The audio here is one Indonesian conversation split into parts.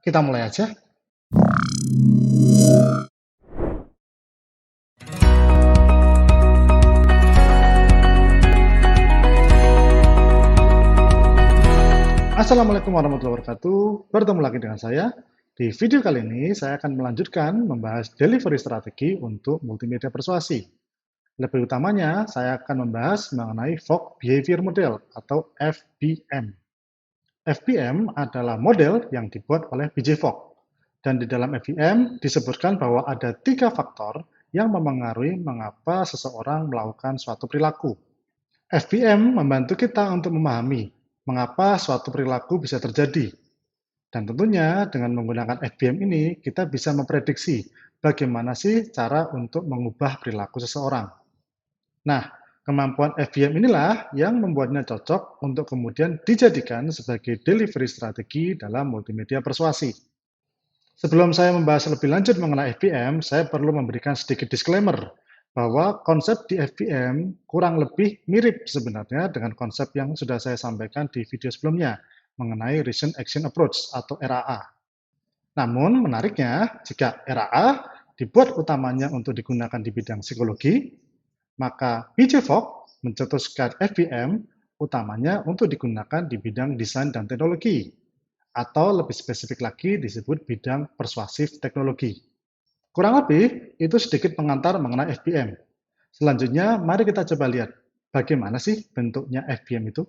Kita mulai aja. Assalamualaikum warahmatullahi wabarakatuh. Bertemu lagi dengan saya. Di video kali ini, saya akan melanjutkan membahas delivery strategi untuk multimedia persuasi. Lebih utamanya, saya akan membahas mengenai Fogg Behavior Model atau FBM. FBM adalah model yang dibuat oleh BJ Fogg. Dan di dalam FBM disebutkan bahwa ada 3 faktor yang memengaruhi mengapa seseorang melakukan suatu perilaku. FBM membantu kita untuk memahami mengapa suatu perilaku bisa terjadi. Dan tentunya dengan menggunakan FBM ini, kita bisa memprediksi bagaimana sih cara untuk mengubah perilaku seseorang. Nah, kemampuan FBM inilah yang membuatnya cocok untuk kemudian dijadikan sebagai delivery strategi dalam multimedia persuasi. Sebelum saya membahas lebih lanjut mengenai FBM, saya perlu memberikan sedikit disclaimer bahwa konsep di FBM kurang lebih mirip sebenarnya dengan konsep yang sudah saya sampaikan di video sebelumnya mengenai Reason Action Approach atau RAA. Namun menariknya, jika RAA dibuat utamanya untuk digunakan di bidang psikologi, maka BJ Fogg mencetuskan FBM utamanya untuk digunakan di bidang desain dan teknologi, atau lebih spesifik lagi disebut bidang persuasif teknologi. Kurang lebih, itu sedikit pengantar mengenai FBM. Selanjutnya, mari kita coba lihat bagaimana sih bentuknya FBM itu.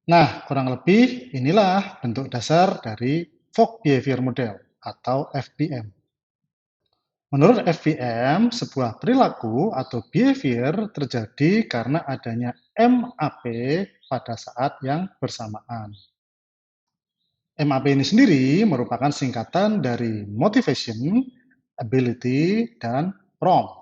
Nah, kurang lebih inilah bentuk dasar dari Fogg Behavior Model atau FBM. Menurut FBM, sebuah perilaku atau behavior terjadi karena adanya MAP pada saat yang bersamaan. MAP ini sendiri merupakan singkatan dari motivation, ability, dan prompt.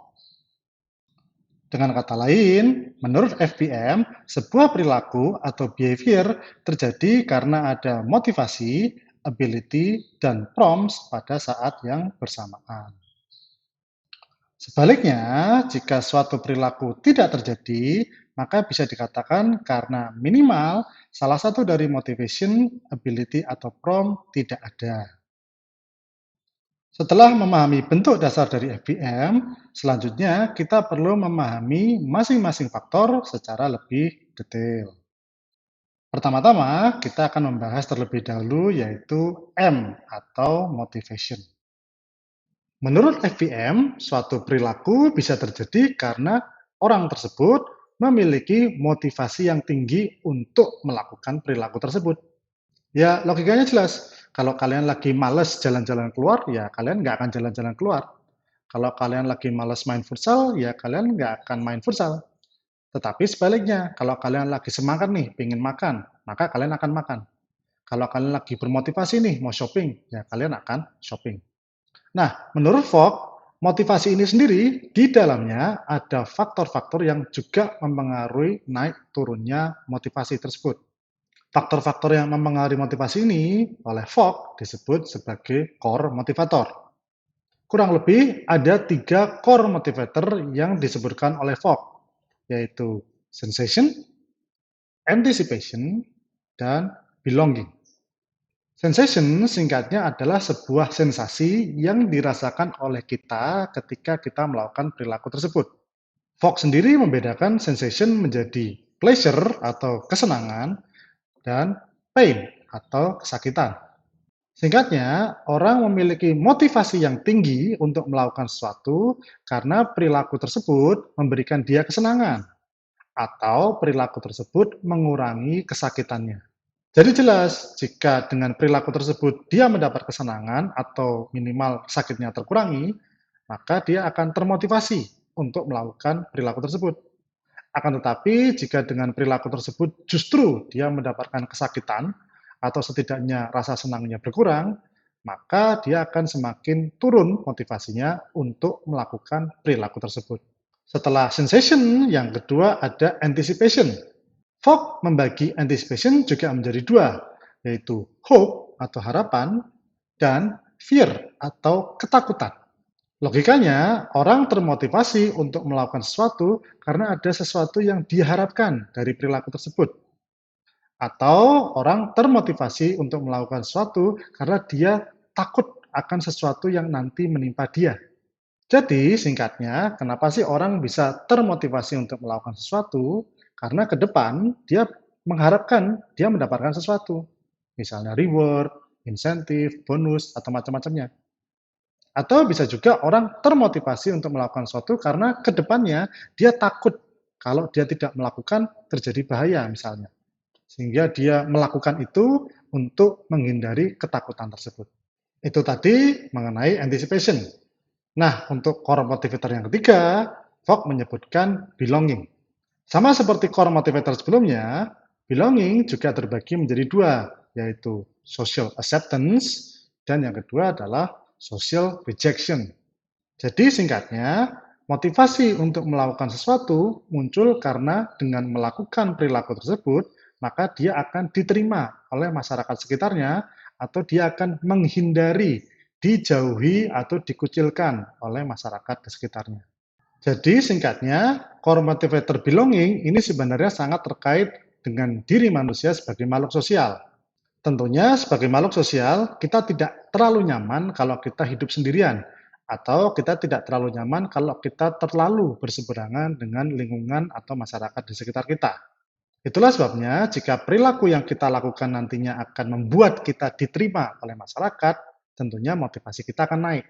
Dengan kata lain, menurut FBM, sebuah perilaku atau behavior terjadi karena ada motivasi, ability, dan prompts pada saat yang bersamaan. Sebaliknya, jika suatu perilaku tidak terjadi, maka bisa dikatakan karena minimal salah satu dari motivation, ability, atau prompt tidak ada. Setelah memahami bentuk dasar dari FBM, selanjutnya kita perlu memahami masing-masing faktor secara lebih detail. Pertama-tama, kita akan membahas terlebih dahulu yaitu M atau motivation. Menurut FBM, suatu perilaku bisa terjadi karena orang tersebut memiliki motivasi yang tinggi untuk melakukan perilaku tersebut. Ya, logikanya jelas. Kalau kalian lagi males jalan-jalan keluar, ya kalian nggak akan jalan-jalan keluar. Kalau kalian lagi males main futsal, ya kalian nggak akan main futsal. Tetapi sebaliknya, kalau kalian lagi semangat nih, pengen makan, maka kalian akan makan. Kalau kalian lagi bermotivasi nih, mau shopping, ya kalian akan shopping. Nah, menurut Fogg, motivasi ini sendiri, di dalamnya ada faktor-faktor yang juga mempengaruhi naik turunnya motivasi tersebut. Faktor-faktor yang mempengaruhi motivasi ini oleh Fogg disebut sebagai core motivator. Kurang lebih ada 3 core motivator yang disebutkan oleh Fogg, yaitu sensation, anticipation, dan belonging. Sensation singkatnya adalah sebuah sensasi yang dirasakan oleh kita ketika kita melakukan perilaku tersebut. Fogg sendiri membedakan sensation menjadi pleasure atau kesenangan dan pain atau kesakitan. Singkatnya, orang memiliki motivasi yang tinggi untuk melakukan sesuatu karena perilaku tersebut memberikan dia kesenangan atau perilaku tersebut mengurangi kesakitannya. Jadi jelas, jika dengan perilaku tersebut dia mendapat kesenangan atau minimal sakitnya terkurangi, maka dia akan termotivasi untuk melakukan perilaku tersebut. Akan tetapi, jika dengan perilaku tersebut justru dia mendapatkan kesakitan atau setidaknya rasa senangnya berkurang, maka dia akan semakin turun motivasinya untuk melakukan perilaku tersebut. Setelah sensation, yang kedua ada anticipation. Fogg membagi anticipation juga menjadi 2, yaitu hope atau harapan dan fear atau ketakutan. Logikanya, orang termotivasi untuk melakukan sesuatu karena ada sesuatu yang diharapkan dari perilaku tersebut. Atau orang termotivasi untuk melakukan sesuatu karena dia takut akan sesuatu yang nanti menimpa dia. Jadi, singkatnya, kenapa sih orang bisa termotivasi untuk melakukan sesuatu? Karena ke depan dia mengharapkan dia mendapatkan sesuatu. Misalnya reward, insentif, bonus, atau macam-macamnya. Atau bisa juga orang termotivasi untuk melakukan sesuatu karena ke depannya dia takut kalau dia tidak melakukan terjadi bahaya misalnya. Sehingga dia melakukan itu untuk menghindari ketakutan tersebut. Itu tadi mengenai anticipation. Nah, untuk core motivator yang ketiga, Fogg menyebutkan belonging. Sama seperti core motivator sebelumnya, belonging juga terbagi menjadi dua, yaitu social acceptance dan yang kedua adalah social rejection. Jadi singkatnya, motivasi untuk melakukan sesuatu muncul karena dengan melakukan perilaku tersebut, maka dia akan diterima oleh masyarakat sekitarnya atau dia akan menghindari, dijauhi atau dikucilkan oleh masyarakat di sekitarnya. Jadi singkatnya, core motivator belonging ini sebenarnya sangat terkait dengan diri manusia sebagai makhluk sosial. Tentunya sebagai makhluk sosial, kita tidak terlalu nyaman kalau kita hidup sendirian, atau kita tidak terlalu nyaman kalau kita terlalu berseberangan dengan lingkungan atau masyarakat di sekitar kita. Itulah sebabnya jika perilaku yang kita lakukan nantinya akan membuat kita diterima oleh masyarakat, tentunya motivasi kita akan naik.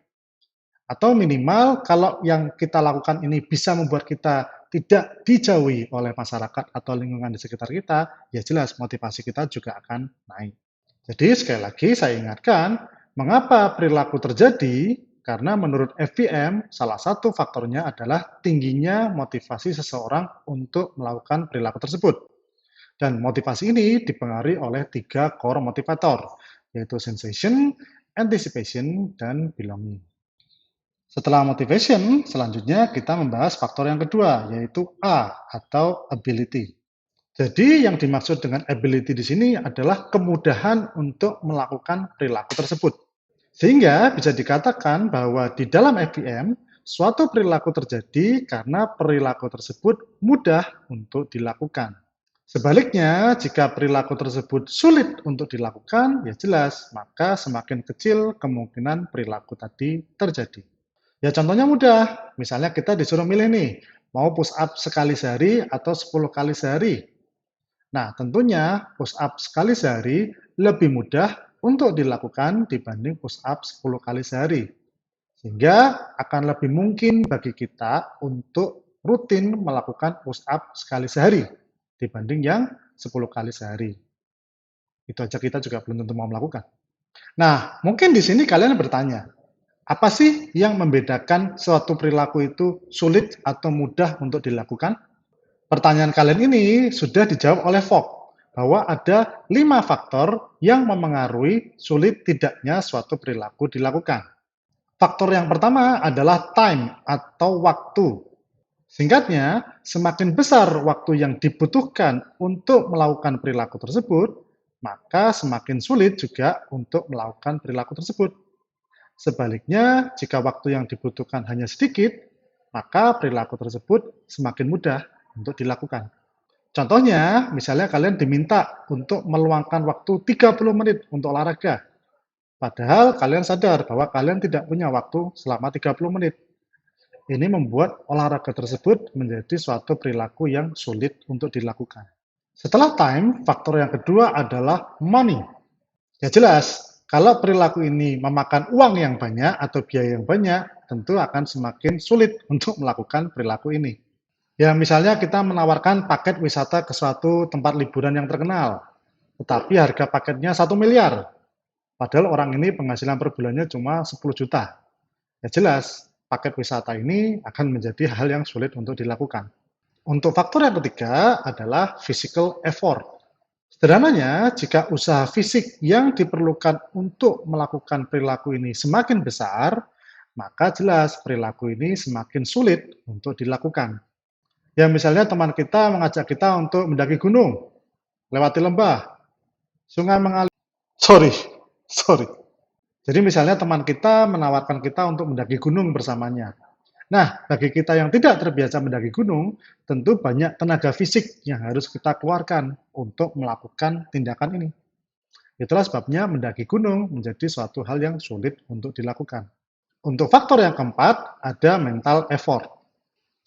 Atau minimal kalau yang kita lakukan ini bisa membuat kita tidak dijauhi oleh masyarakat atau lingkungan di sekitar kita, ya jelas motivasi kita juga akan naik. Jadi sekali lagi saya ingatkan, mengapa perilaku terjadi? Karena menurut FVM, salah satu faktornya adalah tingginya motivasi seseorang untuk melakukan perilaku tersebut. Dan motivasi ini dipengaruhi oleh 3 core motivator, yaitu sensation, anticipation, dan belonging. Setelah motivation, selanjutnya kita membahas faktor yang kedua, yaitu A atau ability. Jadi yang dimaksud dengan ability di sini adalah kemudahan untuk melakukan perilaku tersebut. Sehingga bisa dikatakan bahwa di dalam FVM, suatu perilaku terjadi karena perilaku tersebut mudah untuk dilakukan. Sebaliknya, jika perilaku tersebut sulit untuk dilakukan, ya jelas, maka semakin kecil kemungkinan perilaku tadi terjadi. Ya contohnya mudah, misalnya kita disuruh milih nih, mau push up sekali sehari atau 10 kali sehari. Nah, tentunya push up sekali sehari lebih mudah untuk dilakukan dibanding push up 10 kali sehari. Sehingga akan lebih mungkin bagi kita untuk rutin melakukan push up sekali sehari dibanding yang 10 kali sehari. Itu aja kita juga belum tentu mau melakukan. Nah, mungkin di sini kalian bertanya, apa sih yang membedakan suatu perilaku itu sulit atau mudah untuk dilakukan? Pertanyaan kalian ini sudah dijawab oleh Fogg, bahwa ada 5 faktor yang memengaruhi sulit tidaknya suatu perilaku dilakukan. Faktor yang pertama adalah time atau waktu. Singkatnya, semakin besar waktu yang dibutuhkan untuk melakukan perilaku tersebut, maka semakin sulit juga untuk melakukan perilaku tersebut. Sebaliknya, jika waktu yang dibutuhkan hanya sedikit, maka perilaku tersebut semakin mudah untuk dilakukan. Contohnya, misalnya kalian diminta untuk meluangkan waktu 30 menit untuk olahraga. Padahal kalian sadar bahwa kalian tidak punya waktu selama 30 menit. Ini membuat olahraga tersebut menjadi suatu perilaku yang sulit untuk dilakukan. Setelah time, faktor yang kedua adalah money. Ya jelas, kalau perilaku ini memakan uang yang banyak atau biaya yang banyak, tentu akan semakin sulit untuk melakukan perilaku ini. Ya misalnya kita menawarkan paket wisata ke suatu tempat liburan yang terkenal, tetapi harga paketnya 1 miliar. Padahal orang ini penghasilan per bulannya cuma 10 juta. Ya jelas, paket wisata ini akan menjadi hal yang sulit untuk dilakukan. Untuk faktor yang ketiga adalah physical effort. Sederhananya, jika usaha fisik yang diperlukan untuk melakukan perilaku ini semakin besar, maka jelas perilaku ini semakin sulit untuk dilakukan. Ya misalnya teman kita mengajak kita untuk mendaki gunung, lewati lembah, sungai mengalir. Sorry. Jadi misalnya teman kita menawarkan kita untuk mendaki gunung bersamanya. Nah, bagi kita yang tidak terbiasa mendaki gunung, tentu banyak tenaga fisik yang harus kita keluarkan untuk melakukan tindakan ini. Itulah sebabnya mendaki gunung menjadi suatu hal yang sulit untuk dilakukan. Untuk faktor yang keempat, ada mental effort.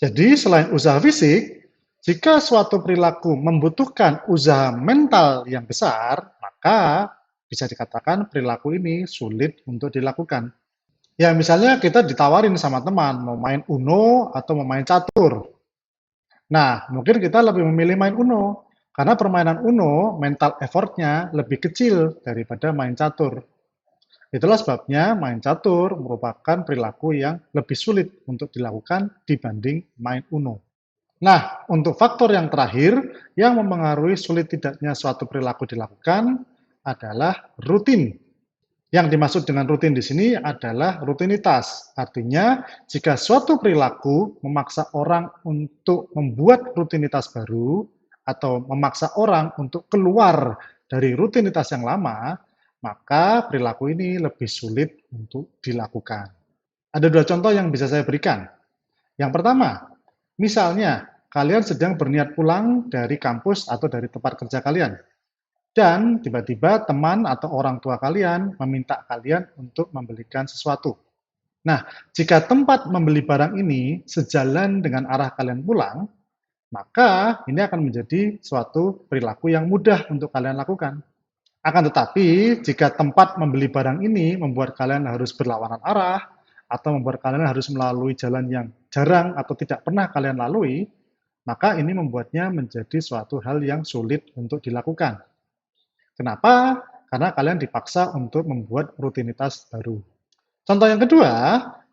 Jadi, selain usaha fisik, jika suatu perilaku membutuhkan usaha mental yang besar, maka bisa dikatakan perilaku ini sulit untuk dilakukan. Ya, misalnya kita ditawarin sama teman mau main Uno atau mau main catur. Nah, mungkin kita lebih memilih main Uno, karena permainan Uno mental effort-nya lebih kecil daripada main catur. Itulah sebabnya main catur merupakan perilaku yang lebih sulit untuk dilakukan dibanding main Uno. Nah, untuk faktor yang terakhir yang mempengaruhi sulit tidaknya suatu perilaku dilakukan adalah rutin. Yang dimaksud dengan rutin di sini adalah rutinitas. Artinya, jika suatu perilaku memaksa orang untuk membuat rutinitas baru atau memaksa orang untuk keluar dari rutinitas yang lama, maka perilaku ini lebih sulit untuk dilakukan. Ada dua contoh yang bisa saya berikan. Yang pertama, misalnya kalian sedang berniat pulang dari kampus atau dari tempat kerja kalian, dan tiba-tiba teman atau orang tua kalian meminta kalian untuk membelikan sesuatu. Nah, jika tempat membeli barang ini sejalan dengan arah kalian pulang, maka ini akan menjadi suatu perilaku yang mudah untuk kalian lakukan. Akan tetapi, jika tempat membeli barang ini membuat kalian harus berlawanan arah, atau membuat kalian harus melalui jalan yang jarang atau tidak pernah kalian lalui, maka ini membuatnya menjadi suatu hal yang sulit untuk dilakukan. Kenapa? Karena kalian dipaksa untuk membuat rutinitas baru. Contoh yang kedua,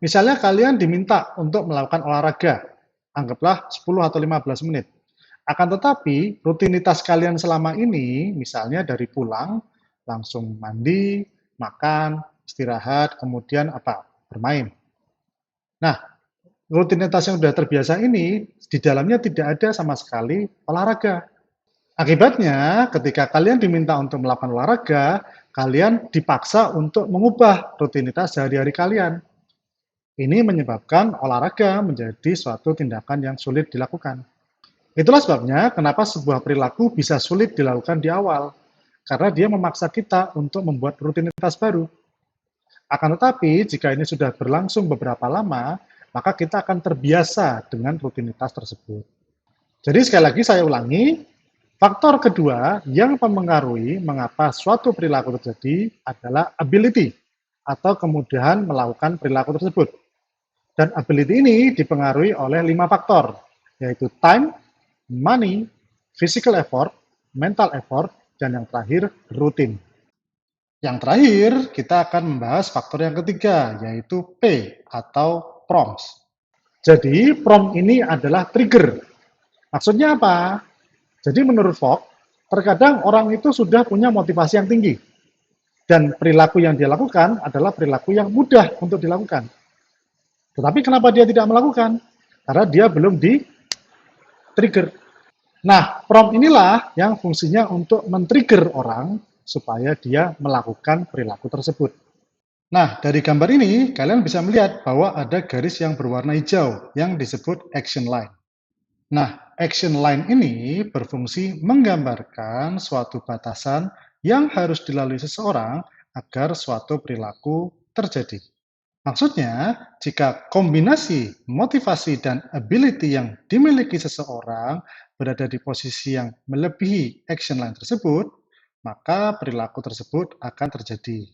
misalnya kalian diminta untuk melakukan olahraga, anggaplah 10 atau 15 menit. Akan tetapi, rutinitas kalian selama ini, misalnya dari pulang, langsung mandi, makan, istirahat, kemudian apa? Bermain. Nah, rutinitas yang sudah terbiasa ini, di dalamnya tidak ada sama sekali olahraga. Akibatnya, ketika kalian diminta untuk melakukan olahraga, kalian dipaksa untuk mengubah rutinitas sehari-hari kalian. Ini menyebabkan olahraga menjadi suatu tindakan yang sulit dilakukan. Itulah sebabnya kenapa sebuah perilaku bisa sulit dilakukan di awal, karena dia memaksa kita untuk membuat rutinitas baru. Akan tetapi, jika ini sudah berlangsung beberapa lama, maka kita akan terbiasa dengan rutinitas tersebut. Jadi sekali lagi saya ulangi, faktor kedua yang mempengaruhi mengapa suatu perilaku terjadi adalah ability atau kemudahan melakukan perilaku tersebut. Dan ability ini dipengaruhi oleh 5 faktor, yaitu time, money, physical effort, mental effort, dan yang terakhir, rutin. Yang terakhir, kita akan membahas faktor yang ketiga, yaitu P atau prompts. Jadi, prompt ini adalah trigger. Maksudnya apa? Jadi menurut Fogg, terkadang orang itu sudah punya motivasi yang tinggi. Dan perilaku yang dia lakukan adalah perilaku yang mudah untuk dilakukan. Tetapi kenapa dia tidak melakukan? Karena dia belum di-trigger. Nah, prompt inilah yang fungsinya untuk men-trigger orang supaya dia melakukan perilaku tersebut. Nah, dari gambar ini, kalian bisa melihat bahwa ada garis yang berwarna hijau yang disebut action line. Nah, action line ini berfungsi menggambarkan suatu batasan yang harus dilalui seseorang agar suatu perilaku terjadi. Maksudnya, jika kombinasi motivasi dan ability yang dimiliki seseorang berada di posisi yang melebihi action line tersebut, maka perilaku tersebut akan terjadi.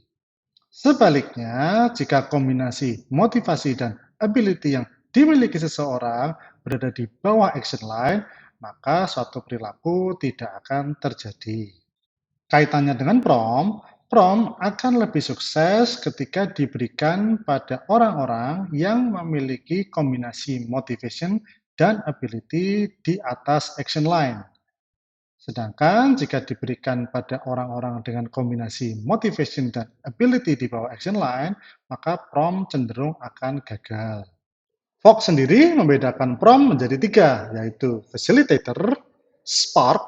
Sebaliknya, jika kombinasi motivasi dan ability yang dimiliki seseorang berada di bawah action line, maka suatu perilaku tidak akan terjadi. Kaitannya dengan prompt akan lebih sukses ketika diberikan pada orang-orang yang memiliki kombinasi motivation dan ability di atas action line. Sedangkan jika diberikan pada orang-orang dengan kombinasi motivation dan ability di bawah action line, maka prompt cenderung akan gagal. Fogg sendiri membedakan prompt menjadi tiga, yaitu facilitator, spark,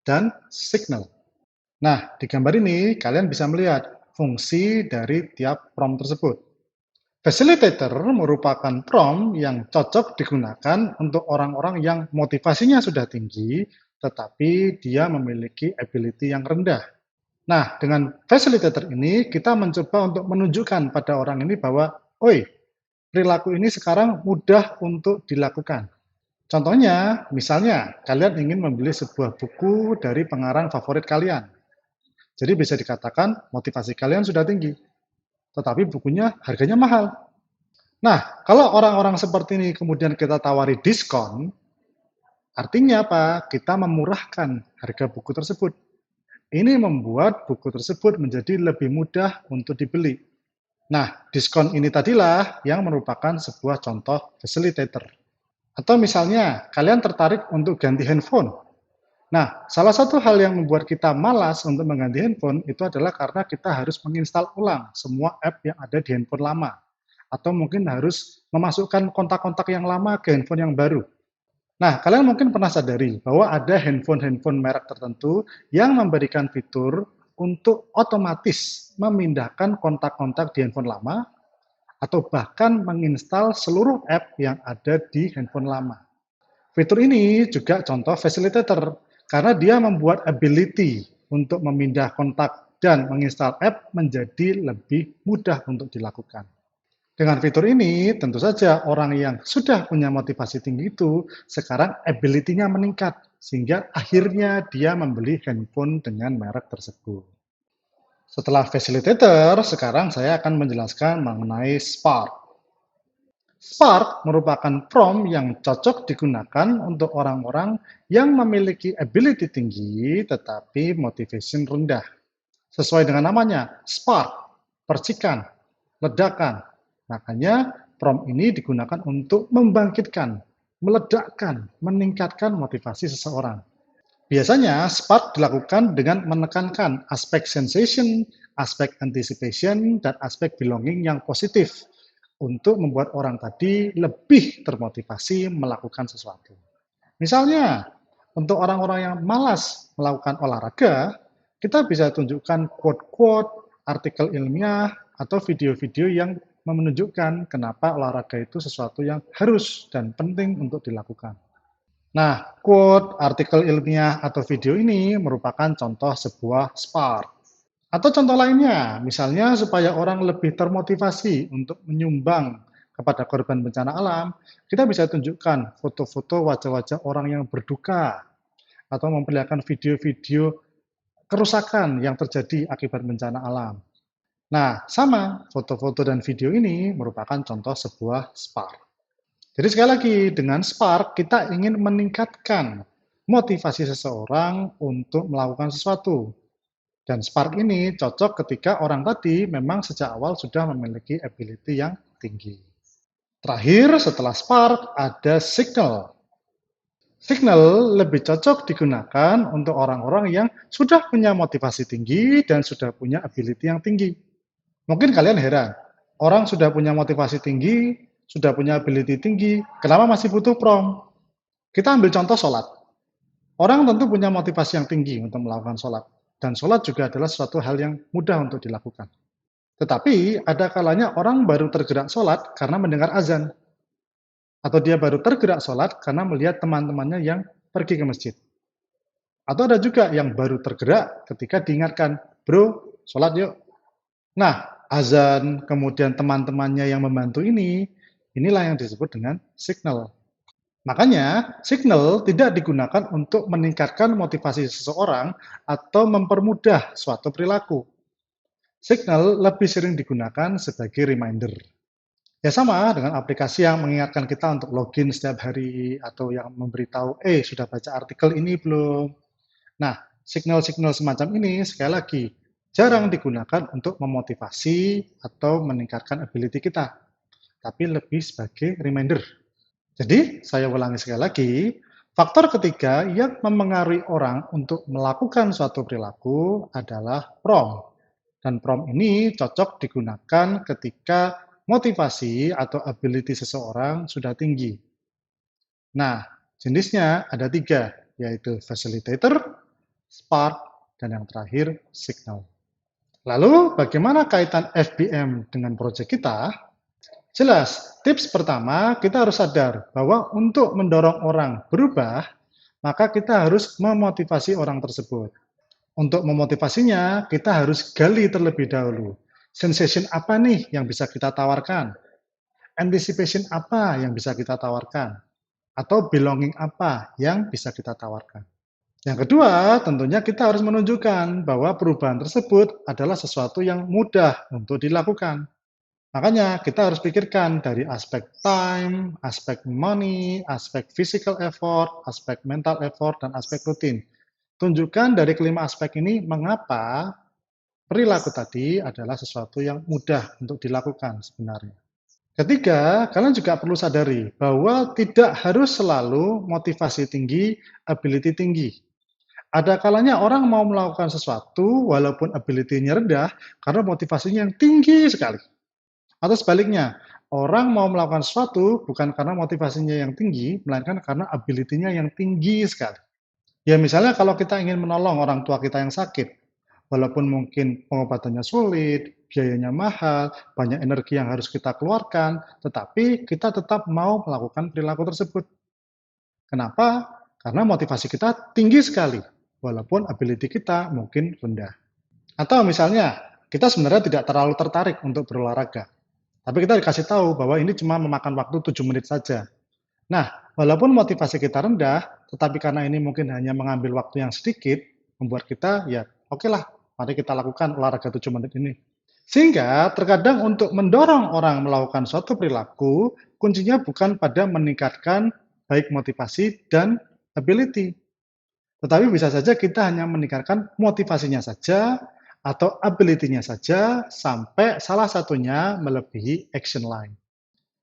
dan signal. Nah, di gambar ini kalian bisa melihat fungsi dari tiap prompt tersebut. Facilitator merupakan prompt yang cocok digunakan untuk orang-orang yang motivasinya sudah tinggi, tetapi dia memiliki ability yang rendah. Nah, dengan facilitator ini kita mencoba untuk menunjukkan pada orang ini bahwa, oi, perilaku ini sekarang mudah untuk dilakukan. Contohnya, misalnya kalian ingin membeli sebuah buku dari pengarang favorit kalian. Jadi bisa dikatakan motivasi kalian sudah tinggi, tetapi bukunya harganya mahal. Nah, kalau orang-orang seperti ini kemudian kita tawari diskon, artinya apa? Kita memurahkan harga buku tersebut. Ini membuat buku tersebut menjadi lebih mudah untuk dibeli. Nah, diskon ini tadilah yang merupakan sebuah contoh facilitator. Atau misalnya, kalian tertarik untuk ganti handphone. Nah, salah satu hal yang membuat kita malas untuk mengganti handphone itu adalah karena kita harus menginstal ulang semua app yang ada di handphone lama. Atau mungkin harus memasukkan kontak-kontak yang lama ke handphone yang baru. Nah, kalian mungkin pernah sadari bahwa ada handphone-handphone merek tertentu yang memberikan fitur untuk otomatis memindahkan kontak-kontak di handphone lama atau bahkan menginstal seluruh app yang ada di handphone lama. Fitur ini juga contoh facilitator karena dia membuat ability untuk memindah kontak dan menginstal app menjadi lebih mudah untuk dilakukan. Dengan fitur ini, tentu saja orang yang sudah punya motivasi tinggi itu sekarang ability-nya meningkat, sehingga akhirnya dia membeli handphone dengan merek tersebut. Setelah facilitator, sekarang saya akan menjelaskan mengenai Spark. Spark merupakan prompt yang cocok digunakan untuk orang-orang yang memiliki ability tinggi tetapi motivation rendah. Sesuai dengan namanya, spark, percikan, ledakan. Makanya prompt ini digunakan untuk membangkitkan, meledakkan, meningkatkan motivasi seseorang. Biasanya spark dilakukan dengan menekankan aspek sensation, aspek anticipation, dan aspek belonging yang positif untuk membuat orang tadi lebih termotivasi melakukan sesuatu. Misalnya, untuk orang-orang yang malas melakukan olahraga, kita bisa tunjukkan quote-quote, artikel ilmiah, atau video-video yang menunjukkan kenapa olahraga itu sesuatu yang harus dan penting untuk dilakukan. Nah, quote, artikel ilmiah, atau video ini merupakan contoh sebuah spark. Atau contoh lainnya, misalnya supaya orang lebih termotivasi untuk menyumbang kepada korban bencana alam, kita bisa tunjukkan foto-foto wajah-wajah orang yang berduka atau memperlihatkan video-video kerusakan yang terjadi akibat bencana alam. Nah, sama, foto-foto dan video ini merupakan contoh sebuah spark. Jadi sekali lagi, dengan spark kita ingin meningkatkan motivasi seseorang untuk melakukan sesuatu. Dan spark ini cocok ketika orang tadi memang sejak awal sudah memiliki ability yang tinggi. Terakhir, setelah spark, ada signal. Signal lebih cocok digunakan untuk orang-orang yang sudah punya motivasi tinggi dan sudah punya ability yang tinggi. Mungkin kalian heran, orang sudah punya motivasi tinggi, sudah punya ability tinggi, kenapa masih butuh prompt? Kita ambil contoh sholat. Orang tentu punya motivasi yang tinggi untuk melakukan sholat. Dan sholat juga adalah suatu hal yang mudah untuk dilakukan. Tetapi ada kalanya orang baru tergerak sholat karena mendengar azan. Atau dia baru tergerak sholat karena melihat teman-temannya yang pergi ke masjid. Atau ada juga yang baru tergerak ketika diingatkan, bro, sholat yuk. Nah, azan, kemudian teman-temannya yang membantu ini, inilah yang disebut dengan signal. Makanya, signal tidak digunakan untuk meningkatkan motivasi seseorang atau mempermudah suatu perilaku. Signal lebih sering digunakan sebagai reminder. Ya sama dengan aplikasi yang mengingatkan kita untuk login setiap hari atau yang memberitahu, sudah baca artikel ini belum? Nah, signal-signal semacam ini sekali lagi jarang digunakan untuk memotivasi atau meningkatkan ability kita, tapi lebih sebagai reminder. Jadi, saya ulangi sekali lagi, faktor ketiga yang memengaruhi orang untuk melakukan suatu perilaku adalah prompt. Dan prompt ini cocok digunakan ketika motivasi atau ability seseorang sudah tinggi. Nah, jenisnya ada 3, yaitu facilitator, spark, dan yang terakhir signal. Lalu, bagaimana kaitan FBM dengan proyek kita? Jelas, tips pertama kita harus sadar bahwa untuk mendorong orang berubah, maka kita harus memotivasi orang tersebut. Untuk memotivasinya, kita harus gali terlebih dahulu. Sensation apa nih yang bisa kita tawarkan? Anticipation apa yang bisa kita tawarkan? Atau belonging apa yang bisa kita tawarkan? Yang kedua, tentunya kita harus menunjukkan bahwa perubahan tersebut adalah sesuatu yang mudah untuk dilakukan. Makanya kita harus pikirkan dari aspek time, aspek money, aspek physical effort, aspek mental effort, dan aspek rutin. Tunjukkan dari kelima aspek ini mengapa perilaku tadi adalah sesuatu yang mudah untuk dilakukan sebenarnya. Ketiga, kalian juga perlu sadari bahwa tidak harus selalu motivasi tinggi, ability tinggi. Ada kalanya orang mau melakukan sesuatu walaupun ability-nya rendah karena motivasinya yang tinggi sekali. Atau sebaliknya, orang mau melakukan sesuatu bukan karena motivasinya yang tinggi, melainkan karena ability-nya yang tinggi sekali. Ya misalnya kalau kita ingin menolong orang tua kita yang sakit, walaupun mungkin pengobatannya sulit, biayanya mahal, banyak energi yang harus kita keluarkan, tetapi kita tetap mau melakukan perilaku tersebut. Kenapa? Karena motivasi kita tinggi sekali, walaupun ability kita mungkin rendah. Atau misalnya, kita sebenarnya tidak terlalu tertarik untuk berolahraga, tapi kita dikasih tahu bahwa ini cuma memakan waktu 7 menit saja. Nah, walaupun motivasi kita rendah, tetapi karena ini mungkin hanya mengambil waktu yang sedikit, membuat kita ya oke lah, mari kita lakukan olahraga 7 menit ini. Sehingga terkadang untuk mendorong orang melakukan suatu perilaku, kuncinya bukan pada meningkatkan baik motivasi dan ability. Tetapi bisa saja kita hanya meningkatkan motivasinya saja atau ability-nya saja sampai salah satunya melebihi action line.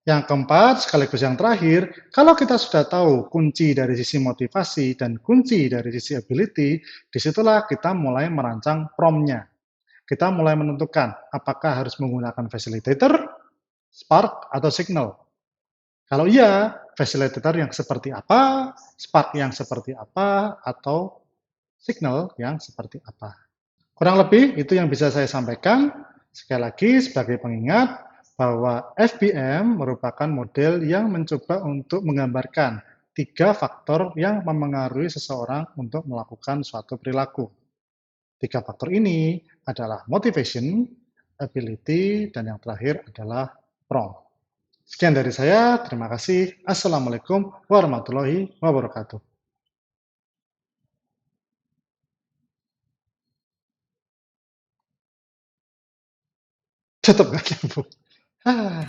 Yang keempat, sekaligus yang terakhir, kalau kita sudah tahu kunci dari sisi motivasi dan kunci dari sisi ability, disitulah kita mulai merancang prompt-nya. Kita mulai menentukan apakah harus menggunakan facilitator, spark, atau signal. Kalau iya, facilitator yang seperti apa, spark yang seperti apa, atau signal yang seperti apa. Kurang lebih itu yang bisa saya sampaikan. Sekali lagi sebagai pengingat bahwa FBM merupakan model yang mencoba untuk menggambarkan 3 faktor yang memengaruhi seseorang untuk melakukan suatu perilaku. 3 faktor ini adalah motivation, ability, dan yang terakhir adalah prompt. Sekian dari saya, terima kasih. Assalamualaikum warahmatullahi wabarakatuh. Tetap nggak nyambung. Ah.